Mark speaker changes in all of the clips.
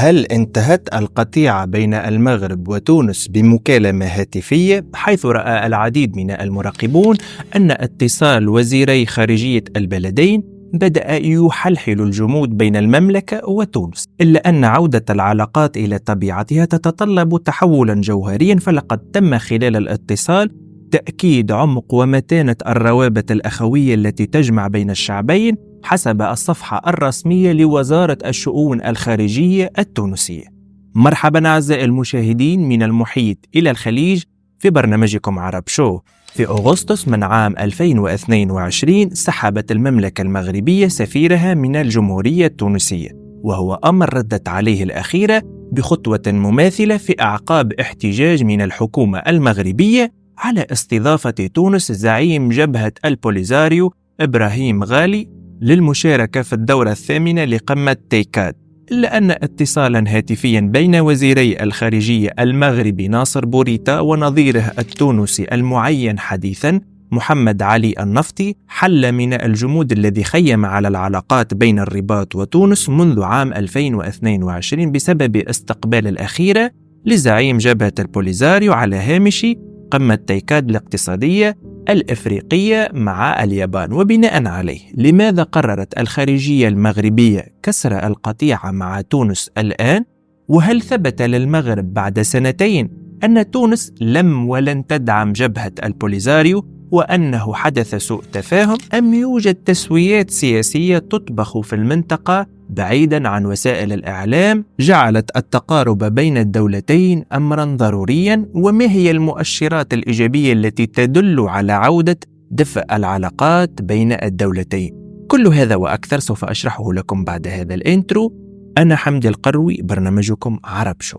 Speaker 1: هل انتهت القطيعة بين المغرب وتونس بمكالمة هاتفية، حيث رأى العديد من المراقبون أن اتصال وزيري خارجية البلدين بدأ يحلحل الجمود بين المملكة وتونس، إلا أن عودة العلاقات إلى طبيعتها تتطلب تحولا جوهريا، فلقد تم خلال الاتصال تأكيد عمق ومتانة الروابط الأخوية التي تجمع بين الشعبين حسب الصفحة الرسمية لوزارة الشؤون الخارجية التونسية. مرحبا أعزائي المشاهدين من المحيط إلى الخليج في برنامجكم عرب شو. في أغسطس من عام 2022 سحبت المملكة المغربية سفيرها من الجمهورية التونسية، وهو أمر ردت عليه الأخيرة بخطوة مماثلة في أعقاب احتجاج من الحكومة المغربية على استضافة تونس زعيم جبهة البوليزاريو إبراهيم غالي للمشاركة في الدورة الثامنة لقمة تيكاد، إلا أن اتصالا هاتفيا بين وزيري الخارجية المغربي ناصر بوريتا ونظيره التونسي المعين حديثا محمد علي النفطي حل من الجمود الذي خيم على العلاقات بين الرباط وتونس منذ عام 2022 بسبب استقبال الأخيرة لزعيم جبهة البوليزاريو على هامش قمة تيكاد الاقتصادية الإفريقية مع اليابان. وبناء عليه، لماذا قررت الخارجية المغربية كسر القطيعة مع تونس الآن؟ وهل ثبت للمغرب بعد سنتين أن تونس لم ولن تدعم جبهة البوليزاريو وأنه حدث سوء تفاهم، أم يوجد تسويات سياسية تطبخ في المنطقة بعيدا عن وسائل الإعلام جعلت التقارب بين الدولتين أمرا ضروريا؟ وما هي المؤشرات الإيجابية التي تدل على عودة دفء العلاقات بين الدولتين؟ كل هذا وأكثر سوف أشرحه لكم بعد هذا الانترو. أنا حمدي القروي، برنامجكم عرب شو.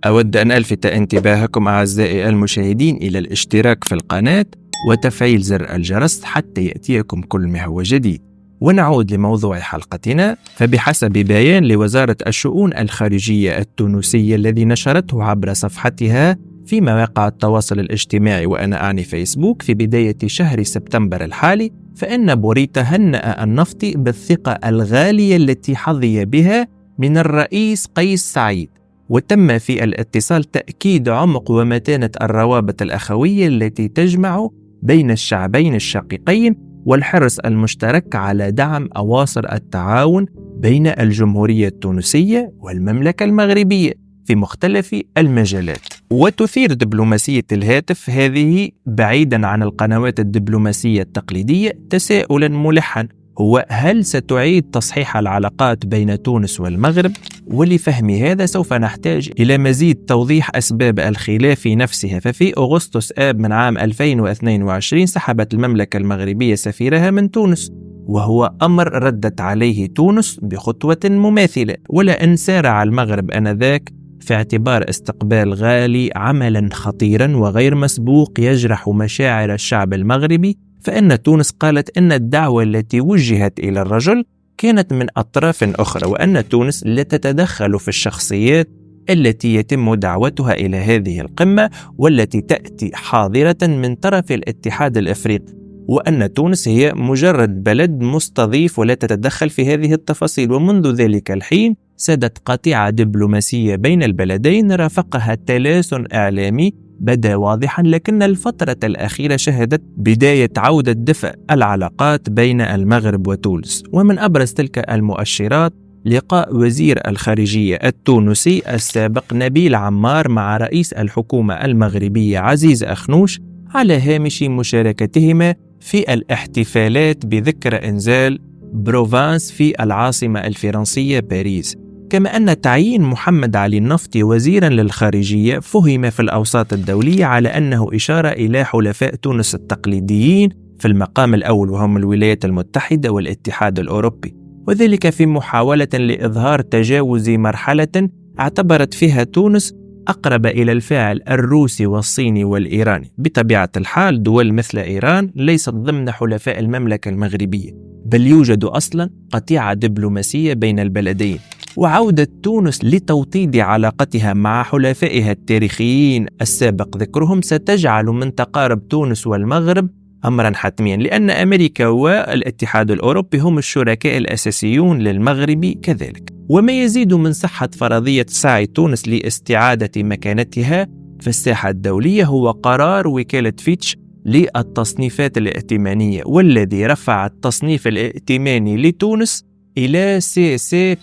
Speaker 1: أود أن ألفت انتباهكم أعزائي المشاهدين إلى الاشتراك في القناة وتفعيل زر الجرس حتى يأتيكم كل ما هو جديد. ونعود لموضوع حلقتنا، فبحسب بيان لوزارة الشؤون الخارجية التونسية الذي نشرته عبر صفحتها في مواقع التواصل الاجتماعي وأنا أعني فيسبوك في بداية شهر سبتمبر الحالي، فإن بوريتا هنأ النفطي بالثقة الغالية التي حظي بها من الرئيس قيس سعيد، وتم في الاتصال تأكيد عمق ومتانة الروابط الأخوية التي تجمع بين الشعبين الشقيقين والحرص المشترك على دعم أواصر التعاون بين الجمهورية التونسية والمملكة المغربية في مختلف المجالات. وتثير دبلوماسية الهاتف هذه بعيدا عن القنوات الدبلوماسية التقليدية تساؤلا ملحا، هو هل ستعيد تصحيح العلاقات بين تونس والمغرب؟ ولفهم هذا سوف نحتاج إلى مزيد توضيح أسباب الخلاف نفسها. ففي أغسطس آب من عام 2022 سحبت المملكة المغربية سفيرها من تونس، وهو أمر ردت عليه تونس بخطوة مماثلة، ولا أن سارع المغرب آنذاك في اعتبار استقبال غالي عملا خطيرا وغير مسبوق يجرح مشاعر الشعب المغربي، فإن تونس قالت أن الدعوة التي وجهت إلى الرجل كانت من أطراف أخرى، وأن تونس لا تتدخل في الشخصيات التي يتم دعوتها إلى هذه القمة والتي تأتي حاضرة من طرف الاتحاد الأفريقي، وأن تونس هي مجرد بلد مستضيف ولا تتدخل في هذه التفاصيل. ومنذ ذلك الحين سادت قطيعة دبلوماسية بين البلدين رافقها تلاسن إعلامي بدا واضحا، لكن الفترة الأخيرة شهدت بداية عودة دفء العلاقات بين المغرب وتونس. ومن أبرز تلك المؤشرات لقاء وزير الخارجية التونسي السابق نبيل عمار مع رئيس الحكومة المغربية عزيز أخنوش على هامش مشاركتهما في الاحتفالات بذكرى إنزال بروفانس في العاصمة الفرنسية باريس. كما أن تعيين محمد علي النفطي وزيرا للخارجية فهم في الأوساط الدولية على أنه إشارة إلى حلفاء تونس التقليديين في المقام الأول، وهم الولايات المتحدة والاتحاد الأوروبي، وذلك في محاولة لإظهار تجاوز مرحلة اعتبرت فيها تونس أقرب إلى الفاعل الروسي والصيني والإيراني. بطبيعة الحال دول مثل إيران ليست ضمن حلفاء المملكة المغربية، بل يوجد أصلا قطيعة دبلوماسية بين البلدين. وعودة تونس لتوطيد علاقتها مع حلفائها التاريخيين السابق ذكرهم ستجعل من تقارب تونس والمغرب أمرا حتميا، لأن أمريكا والاتحاد الأوروبي هم الشركاء الأساسيون للمغرب كذلك. وما يزيد من صحة فرضية سعي تونس لاستعادة مكانتها في الساحة الدولية هو قرار وكالة فيتش للتصنيفات الائتمانية، والذي رفع التصنيف الائتماني لتونس إلى CC+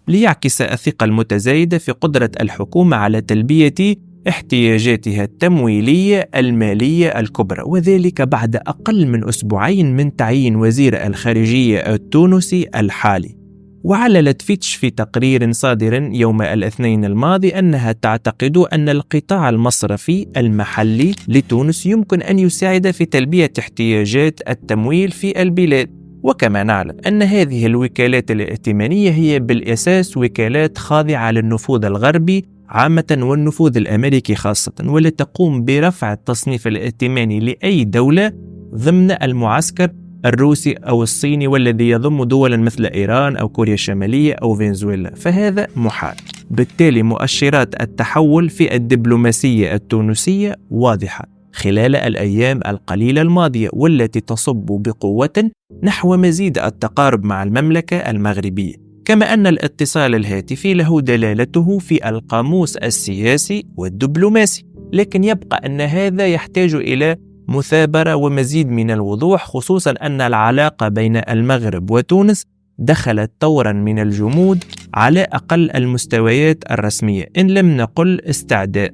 Speaker 1: ليعكس الثقة المتزايدة في قدرة الحكومة على تلبية احتياجاتها التمويلية المالية الكبرى، وذلك بعد أقل من أسبوعين من تعيين وزير الخارجية التونسي الحالي. وعللت فيتش في تقرير صادر يوم الاثنين الماضي أنها تعتقد أن القطاع المصرفي المحلي لتونس يمكن أن يساعد في تلبية احتياجات التمويل في البلاد. وكما نعلم أن هذه الوكالات الائتمانية هي بالأساس وكالات خاضعة للنفوذ الغربي عامة والنفوذ الأمريكي خاصة، ولا تقوم برفع التصنيف الائتماني لأي دولة ضمن المعسكر الروسي أو الصيني، والذي يضم دولا مثل إيران أو كوريا الشمالية أو فنزويلا، فهذا محال. بالتالي مؤشرات التحول في الدبلوماسية التونسية واضحة خلال الأيام القليلة الماضية، والتي تصب بقوة نحو مزيد التقارب مع المملكة المغربية. كما أن الاتصال الهاتفي له دلالته في القاموس السياسي والدبلوماسي، لكن يبقى أن هذا يحتاج إلى مثابرة ومزيد من الوضوح، خصوصا أن العلاقة بين المغرب وتونس دخلت طورا من الجمود على أقل المستويات الرسمية إن لم نقل استعداء.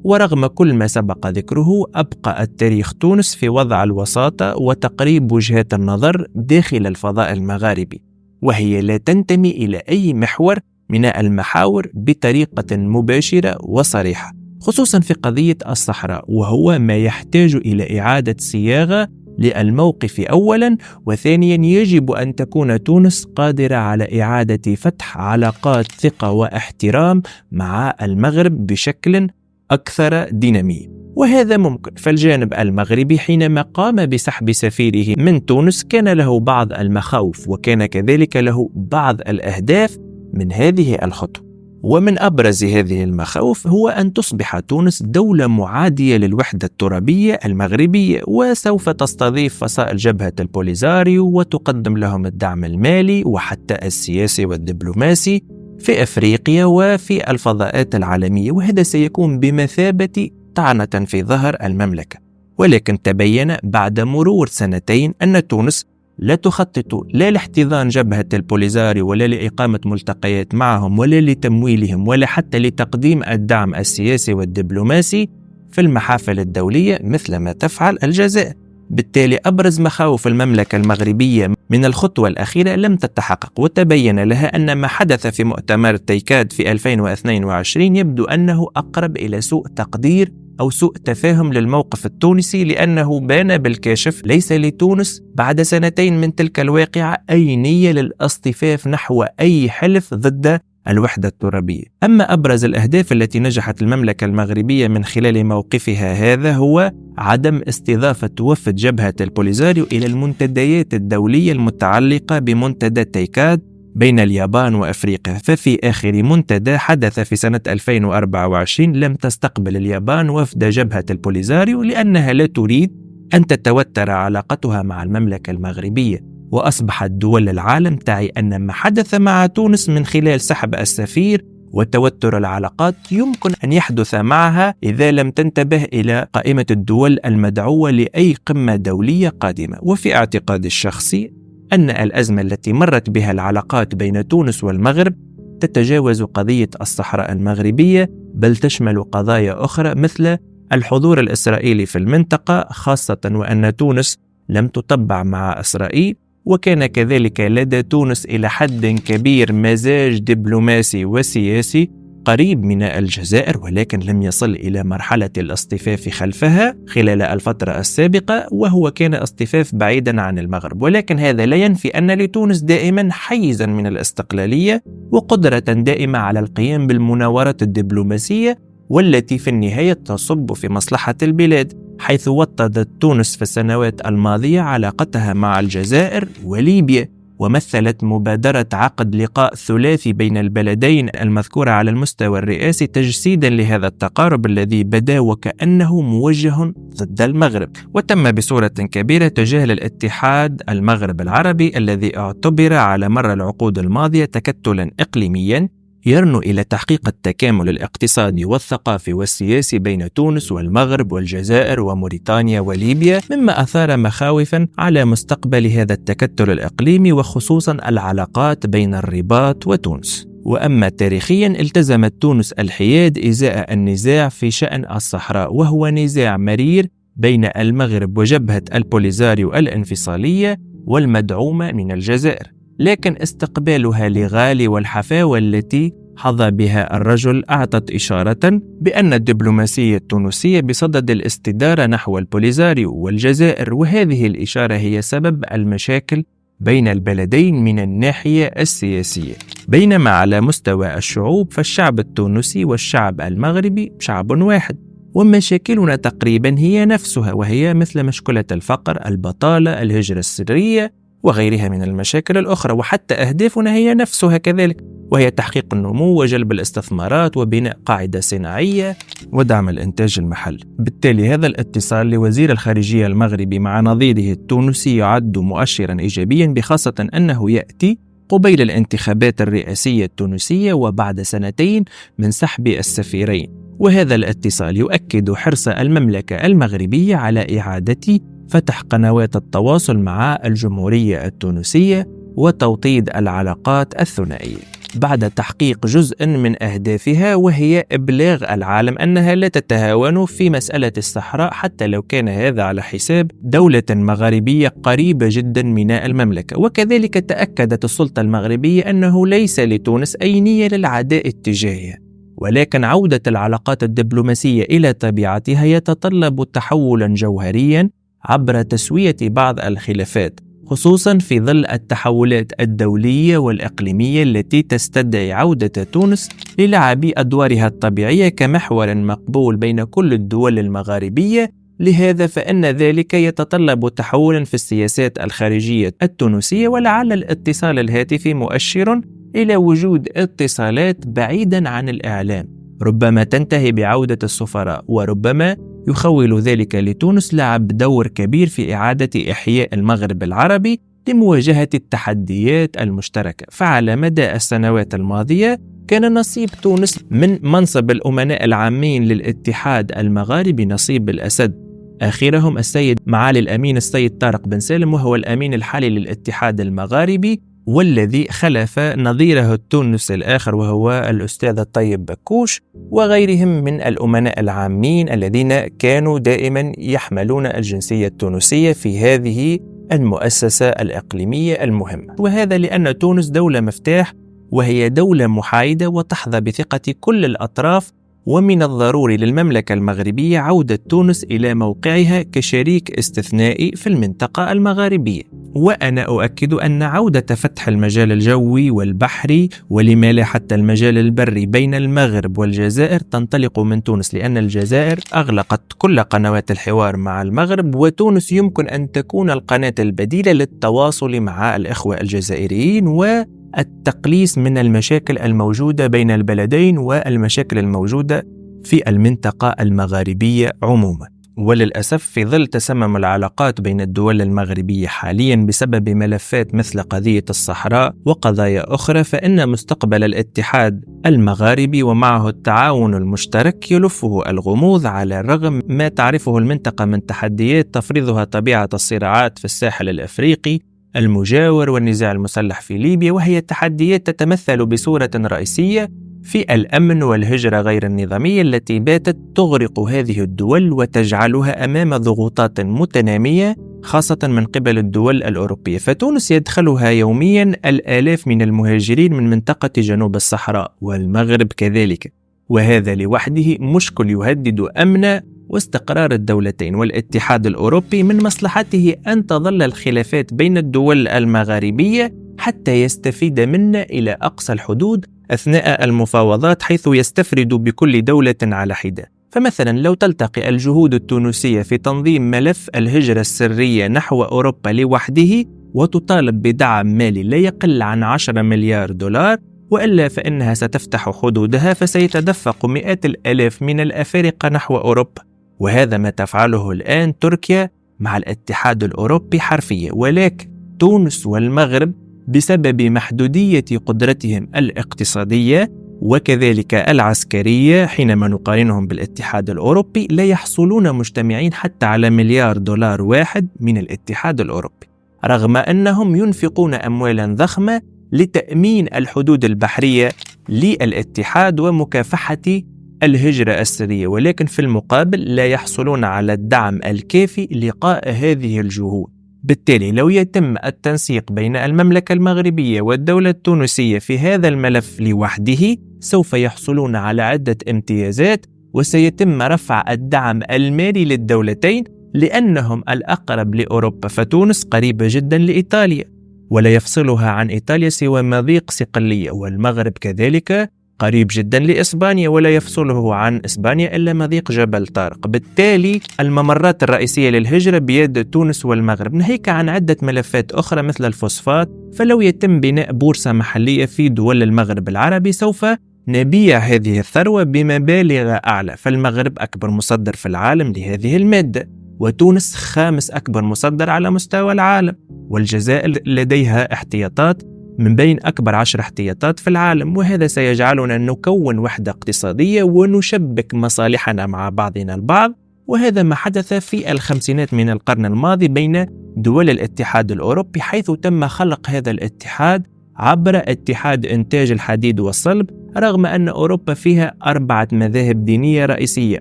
Speaker 1: ورغم كل ما سبق ذكره أبقى التاريخ تونس في وضع الوساطة وتقريب وجهات النظر داخل الفضاء المغاربي، وهي لا تنتمي إلى أي محور من المحاور بطريقة مباشرة وصريحة، خصوصا في قضية الصحراء، وهو ما يحتاج إلى إعادة صياغة للموقف أولا، وثانيا يجب أن تكون تونس قادرة على إعادة فتح علاقات ثقة واحترام مع المغرب بشكل أكثر دينامية. وهذا ممكن، فالجانب المغربي حينما قام بسحب سفيره من تونس كان له بعض المخاوف، وكان كذلك له بعض الأهداف من هذه الخطوة. ومن أبرز هذه المخاوف هو أن تصبح تونس دولة معادية للوحدة الترابية المغربية، وسوف تستضيف فصائل جبهة البوليزاريو وتقدم لهم الدعم المالي وحتى السياسي والدبلوماسي في أفريقيا وفي الفضاءات العالمية، وهذا سيكون بمثابة طعنة في ظهر المملكة. ولكن تبين بعد مرور سنتين أن تونس لا تخطط لا لاحتضان جبهة البوليزاريو ولا لإقامة ملتقيات معهم ولا لتمويلهم ولا حتى لتقديم الدعم السياسي والدبلوماسي في المحافل الدولية مثل ما تفعل الجزائر. بالتالي أبرز مخاوف المملكة المغربية من الخطوة الأخيرة لم تتحقق، وتبين لها أن ما حدث في مؤتمر تيكاد في 2022 يبدو أنه أقرب إلى سوء تقدير أو سوء تفاهم للموقف التونسي، لأنه بان بالكاشف ليس لتونس بعد سنتين من تلك الواقعة أي نية للاصطفاف نحو أي حلف ضد الوحدة الترابية. أما أبرز الأهداف التي نجحت المملكة المغربية من خلال موقفها هذا هو عدم استضافة وفد جبهة البوليزاريو إلى المنتديات الدولية المتعلقة بمنتدى تيكاد بين اليابان وأفريقيا. ففي آخر منتدى حدث في سنة 2024 لم تستقبل اليابان وفد جبهة البوليزاريو لأنها لا تريد أن تتوتر علاقتها مع المملكة المغربية، وأصبحت دول العالم تعي أن ما حدث مع تونس من خلال سحب السفير وتوتر العلاقات يمكن أن يحدث معها إذا لم تنتبه إلى قائمة الدول المدعوة لأي قمة دولية قادمة. وفي اعتقادي الشخصي أن الأزمة التي مرت بها العلاقات بين تونس والمغرب تتجاوز قضية الصحراء المغربية، بل تشمل قضايا أخرى مثل الحضور الإسرائيلي في المنطقة، خاصة وأن تونس لم تطبع مع إسرائيل، وكان كذلك لدى تونس إلى حد كبير مزاج دبلوماسي وسياسي قريب من الجزائر، ولكن لم يصل إلى مرحلة الاصطفاف خلفها خلال الفترة السابقة، وهو كان اصطفاف بعيدا عن المغرب. ولكن هذا لا ينفي أن لتونس دائما حيزا من الاستقلالية وقدرة دائمة على القيام بالمناورة الدبلوماسية والتي في النهاية تصب في مصلحة البلاد، حيث وطدت تونس في السنوات الماضية علاقتها مع الجزائر وليبيا، ومثلت مبادرة عقد لقاء ثلاثي بين البلدين المذكورة على المستوى الرئاسي تجسيدا لهذا التقارب الذي بدا وكأنه موجه ضد المغرب، وتم بصورة كبيرة تجاهل الاتحاد المغرب العربي الذي اعتبر على مر العقود الماضية تكتلا إقليميا يرنو إلى تحقيق التكامل الاقتصادي والثقافي والسياسي بين تونس والمغرب والجزائر وموريتانيا وليبيا، مما أثار مخاوفا على مستقبل هذا التكتل الإقليمي وخصوصا العلاقات بين الرباط وتونس. وأما تاريخيا التزمت تونس الحياد إزاء النزاع في شأن الصحراء، وهو نزاع مرير بين المغرب وجبهة البوليزاريو الانفصالية والمدعومة من الجزائر، لكن استقبالها لغالي والحفاوة التي حظى بها الرجل أعطت إشارة بأن الدبلوماسية التونسية بصدد الاستدارة نحو البوليزاريو والجزائر، وهذه الإشارة هي سبب المشاكل بين البلدين من الناحية السياسية. بينما على مستوى الشعوب فالشعب التونسي والشعب المغربي شعب واحد، ومشاكلنا تقريبا هي نفسها، وهي مثل مشكلة الفقر، البطالة، الهجرة السرية وغيرها من المشاكل الأخرى، وحتى أهدافنا هي نفسها كذلك، وهي تحقيق النمو وجلب الاستثمارات وبناء قاعدة صناعية ودعم الإنتاج المحلي. بالتالي هذا الاتصال لوزير الخارجية المغربي مع نظيره التونسي يعد مؤشرا إيجابيا، بخاصة أنه يأتي قبيل الانتخابات الرئاسية التونسية وبعد سنتين من سحب السفيرين، وهذا الاتصال يؤكد حرص المملكة المغربية على إعادة فتح قنوات التواصل مع الجمهورية التونسية وتوطيد العلاقات الثنائية بعد تحقيق جزء من أهدافها، وهي إبلاغ العالم أنها لا تتهاون في مسألة الصحراء حتى لو كان هذا على حساب دولة مغاربية قريبة جدا من المملكة. وكذلك تأكدت السلطة المغربية أنه ليس لتونس أي نية للعداء اتجاهها، ولكن عودة العلاقات الدبلوماسية إلى طبيعتها يتطلب تحولا جوهريا عبر تسوية بعض الخلافات، خصوصا في ظل التحولات الدولية والإقليمية التي تستدعي عودة تونس للعب أدوارها الطبيعية كمحور مقبول بين كل الدول المغاربية. لهذا فإن ذلك يتطلب تحولا في السياسات الخارجية التونسية، ولعل الاتصال الهاتفي مؤشر إلى وجود اتصالات بعيدا عن الإعلام ربما تنتهي بعودة السفراء، وربما يخول ذلك لتونس لعب دور كبير في إعادة إحياء المغرب العربي لمواجهة التحديات المشتركة. فعلى مدى السنوات الماضية كان نصيب تونس من منصب الأمناء العامين للاتحاد المغاربي نصيب الأسد، آخرهم السيد معالي الأمين السيد طارق بن سالم، وهو الأمين الحالي للاتحاد المغاربي، والذي خلف نظيره التونسي الآخر وهو الأستاذ الطيب بكوش، وغيرهم من الأمناء العامين الذين كانوا دائما يحملون الجنسية التونسية في هذه المؤسسة الإقليمية المهمة. وهذا لأن تونس دولة مفتاح، وهي دولة محايدة وتحظى بثقة كل الأطراف، ومن الضروري للمملكة المغربية عودة تونس إلى موقعها كشريك استثنائي في المنطقة المغاربية. وأنا أؤكد أن عودة فتح المجال الجوي والبحري ولما لا حتى المجال البري بين المغرب والجزائر تنطلق من تونس، لأن الجزائر أغلقت كل قنوات الحوار مع المغرب، وتونس يمكن أن تكون القناة البديلة للتواصل مع الإخوة الجزائريين والتقليص من المشاكل الموجودة بين البلدين والمشاكل الموجودة في المنطقة المغاربية عموما. وللأسف في ظل تسمم العلاقات بين الدول المغربية حاليا بسبب ملفات مثل قضية الصحراء وقضايا أخرى، فإن مستقبل الاتحاد المغاربي ومعه التعاون المشترك يلفه الغموض، على الرغم ما تعرفه المنطقة من تحديات تفرضها طبيعة الصراعات في الساحل الأفريقي المجاور والنزاع المسلح في ليبيا، وهي تحديات تتمثل بصورة رئيسية في الأمن والهجرة غير النظامية التي باتت تغرق هذه الدول وتجعلها أمام ضغوطات متنامية خاصة من قبل الدول الأوروبية. فتونس يدخلها يوميا الآلاف من المهاجرين من منطقة جنوب الصحراء، والمغرب كذلك، وهذا لوحده مشكل يهدد أمن واستقرار الدولتين. والاتحاد الأوروبي من مصلحته أن تظل الخلافات بين الدول المغاربية حتى يستفيد منا إلى أقصى الحدود أثناء المفاوضات حيث يستفرد بكل دولة على حدة. فمثلا لو تلتقي الجهود التونسية في تنظيم ملف الهجرة السرية نحو أوروبا لوحده وتطالب بدعم مالي لا يقل عن 10 مليار دولار، وإلا فإنها ستفتح حدودها فسيتدفق مئات الآلاف من الأفارقة نحو أوروبا. وهذا ما تفعله الآن تركيا مع الاتحاد الأوروبي حرفيا. ولكن تونس والمغرب بسبب محدودية قدرتهم الاقتصادية وكذلك العسكرية حينما نقارنهم بالاتحاد الأوروبي لا يحصلون مجتمعين حتى على مليار دولار واحد من الاتحاد الأوروبي، رغم أنهم ينفقون أموالا ضخمة لتأمين الحدود البحرية للاتحاد ومكافحة الهجرة السرية، ولكن في المقابل لا يحصلون على الدعم الكافي لإلقاء هذه الجهود. بالتالي لو يتم التنسيق بين المملكة المغربية والدولة التونسية في هذا الملف لوحده سوف يحصلون على عدة امتيازات، وسيتم رفع الدعم المالي للدولتين لأنهم الأقرب لأوروبا، فتونس قريبة جدا لإيطاليا ولا يفصلها عن إيطاليا سوى مضيق صقلية، والمغرب كذلك قريب جدا لإسبانيا ولا يفصله عن إسبانيا إلا مضيق جبل طارق. بالتالي الممرات الرئيسية للهجرة بيد تونس والمغرب، ناهيك عن عدة ملفات أخرى مثل الفوسفات. فلو يتم بناء بورصة محلية في دول المغرب العربي سوف نبيع هذه الثروة بمبالغ أعلى، فالمغرب أكبر مصدر في العالم لهذه المادة، وتونس خامس أكبر مصدر على مستوى العالم، والجزائر لديها احتياطات من بين أكبر 10 احتياطات في العالم. وهذا سيجعلنا نكون وحدة اقتصادية ونشبك مصالحنا مع بعضنا البعض، وهذا ما حدث في الخمسينات من القرن الماضي بين دول الاتحاد الأوروبي، حيث تم خلق هذا الاتحاد عبر اتحاد إنتاج الحديد والصلب، رغم أن أوروبا فيها 4 مذاهب دينية رئيسية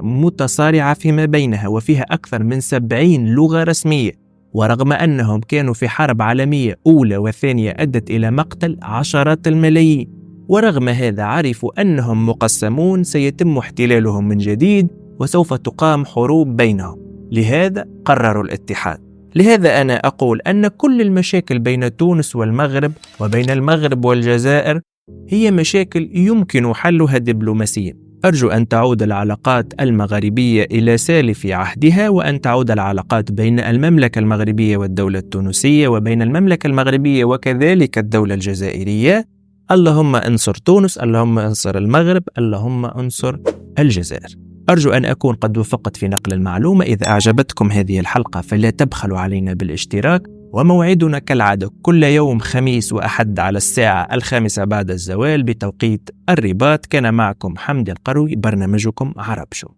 Speaker 1: متصارعة فيما بينها، وفيها أكثر من 70 لغة رسمية، ورغم أنهم كانوا في حرب عالمية أولى وثانية أدت إلى مقتل عشرات الملايين، ورغم هذا عرفوا أنهم مقسمون سيتم احتلالهم من جديد وسوف تقام حروب بينهم، لهذا قرروا الاتحاد. لهذا أنا أقول أن كل المشاكل بين تونس والمغرب وبين المغرب والجزائر هي مشاكل يمكن حلها دبلوماسيا. أرجو أن تعود العلاقات المغربية إلى سالف عهدها، وأن تعود العلاقات بين المملكة المغربية والدولة التونسية، وبين المملكة المغربية وكذلك الدولة الجزائرية. اللهم انصر تونس، اللهم انصر المغرب، اللهم انصر الجزائر. أرجو أن أكون قد وفقت في نقل المعلومة. إذا أعجبتكم هذه الحلقة فلا تبخلوا علينا بالاشتراك، وموعدنا كالعادة كل يوم خميس وأحد على الساعة 5 بعد الزوال بتوقيت الرباط. كان معكم حمدي القروي، برنامجكم عرب شو.